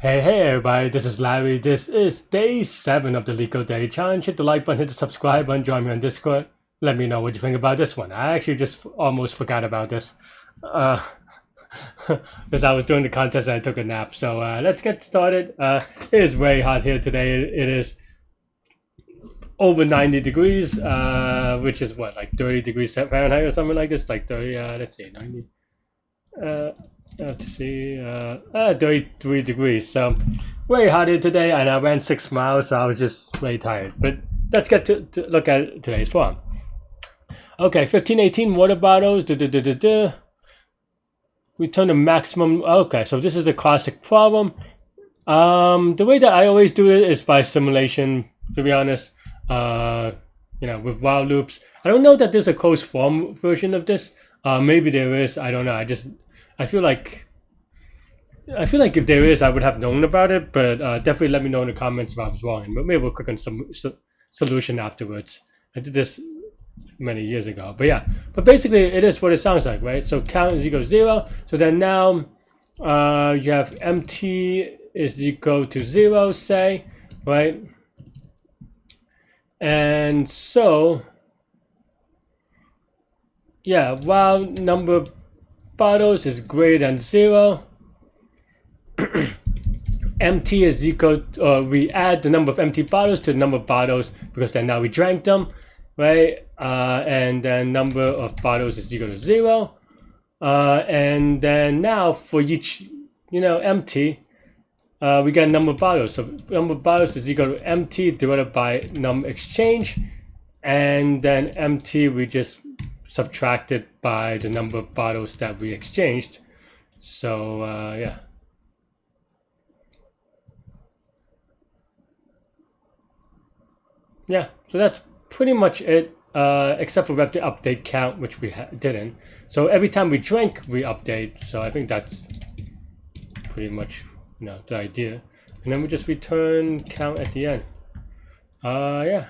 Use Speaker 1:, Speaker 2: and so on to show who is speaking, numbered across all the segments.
Speaker 1: Hey everybody, this is Larry. This is day 7 of the Leetcode Daily Challenge. Hit the like button, hit the subscribe button, join me on Discord. Let me know what you think about this one. I actually just almost forgot about this. Uh, because I was doing the contest and I took a nap. So let's get started. It is very hot here today. It is over 90 degrees, which is what, like 30 degrees Fahrenheit or something like this? Like 30, let's see, 90. Let's see, 33 degrees. So very hot here today, and I ran 6 miles, so I was just very tired. But let's get to look at today's problem. Okay, 1518 water bottles. Return the maximum. Okay, so this is a classic problem. The way that I always do it is by simulation, to be honest. With while loops. I don't know that there's a closed form version of this. Maybe there is. I don't know. I feel like if there is, I would have known about it. But definitely let me know in the comments if I was wrong. But maybe we'll click on some solution afterwards. I did this many years ago. But yeah. But basically, it is what it sounds like, right? So count is equal to 0. So then now you have empty is equal to 0, say, right? And so, yeah, while number of bottles is greater than 0, empty is equal to, we add the number of empty bottles to the number of bottles because then now we drank them, right? And then number of bottles is equal to 0. And then now for each, empty, we get number of bottles. So number of bottles is equal to empty divided by num exchange, and then empty we just subtracted by the number of bottles that we exchanged. So yeah. Yeah, so that's pretty much it, except for we have to update count, which we didn't. So every time we drink, we update. So I think that's pretty much the idea. And then we just return count at the end. Yeah.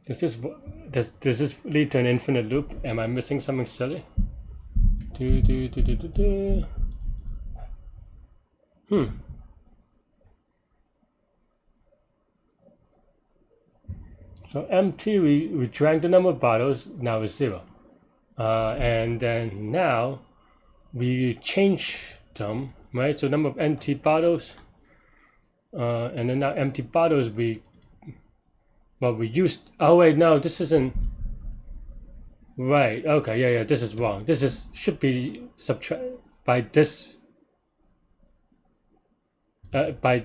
Speaker 1: Does this lead to an infinite loop? Am I missing something silly? So empty, we drank the number of bottles, now is 0. And then now we change them, right? So number of empty bottles, and then now empty bottles we used. Oh wait, no, this isn't right. Okay, yeah, this is wrong. This should be subtract by this by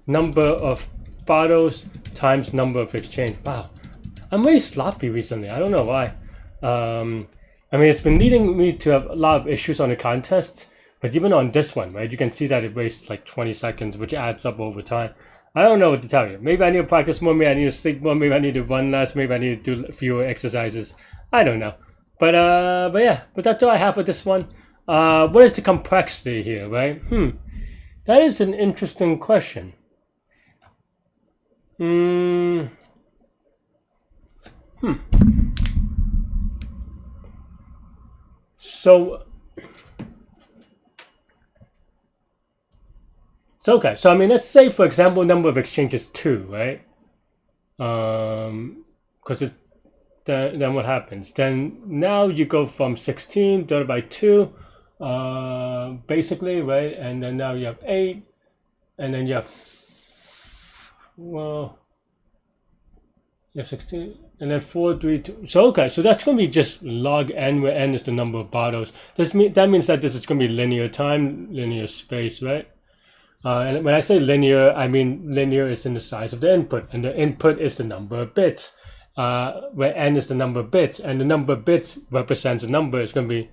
Speaker 1: number of bottles times number of exchange. Wow, I'm very sloppy recently. I don't know why. I mean, it's been leading me to have a lot of issues on the contest, but even on this one, right, you can see that it wastes like 20 seconds, which adds up over time. I don't know what to tell you. Maybe I need to practice more, maybe I need to sleep more, maybe I need to run less, maybe I need to do fewer exercises. I don't know. But yeah, but that's all I have for this one. What is the complexity here, right? That is an interesting question. So okay. So I mean, let's say for example, number of exchanges 2, right? Because then what happens? Then now you go from 16 divided by 2, basically, right? And then now you have 8, and then you have you have 16, and then 4, 3, 2. So okay, so that's going to be just log n, where n is the number of bottles. That means that this is going to be linear time, linear space, right? And when I say linear, I mean linear is in the size of the input, and the input is the number of bits, where n is the number of bits, and the number of bits represents a number. It's going to be,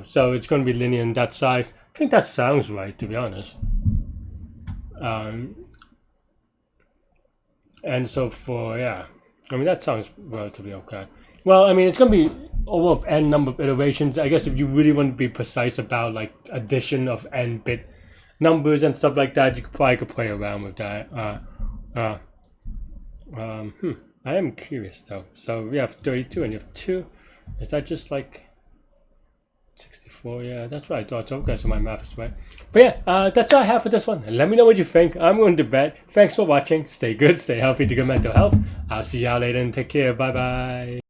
Speaker 1: so it's going to be linear in that size. I think that sounds right, to be honest. And so yeah, I mean, that sounds relatively okay. Well, I mean, it's going to be over n number of iterations. I guess if you really want to be precise about like addition of n bit numbers and stuff like that, you probably could play around with that. I am curious though. So we have 32 and you have 2. Is that just like 64? 4, yeah, that's right. I thought okay, so my math is right. But yeah, that's all I have for this one. And let me know what you think. I'm going to bed. Thanks for watching. Stay good, stay healthy, to good mental health. I'll see y'all later and take care. Bye bye.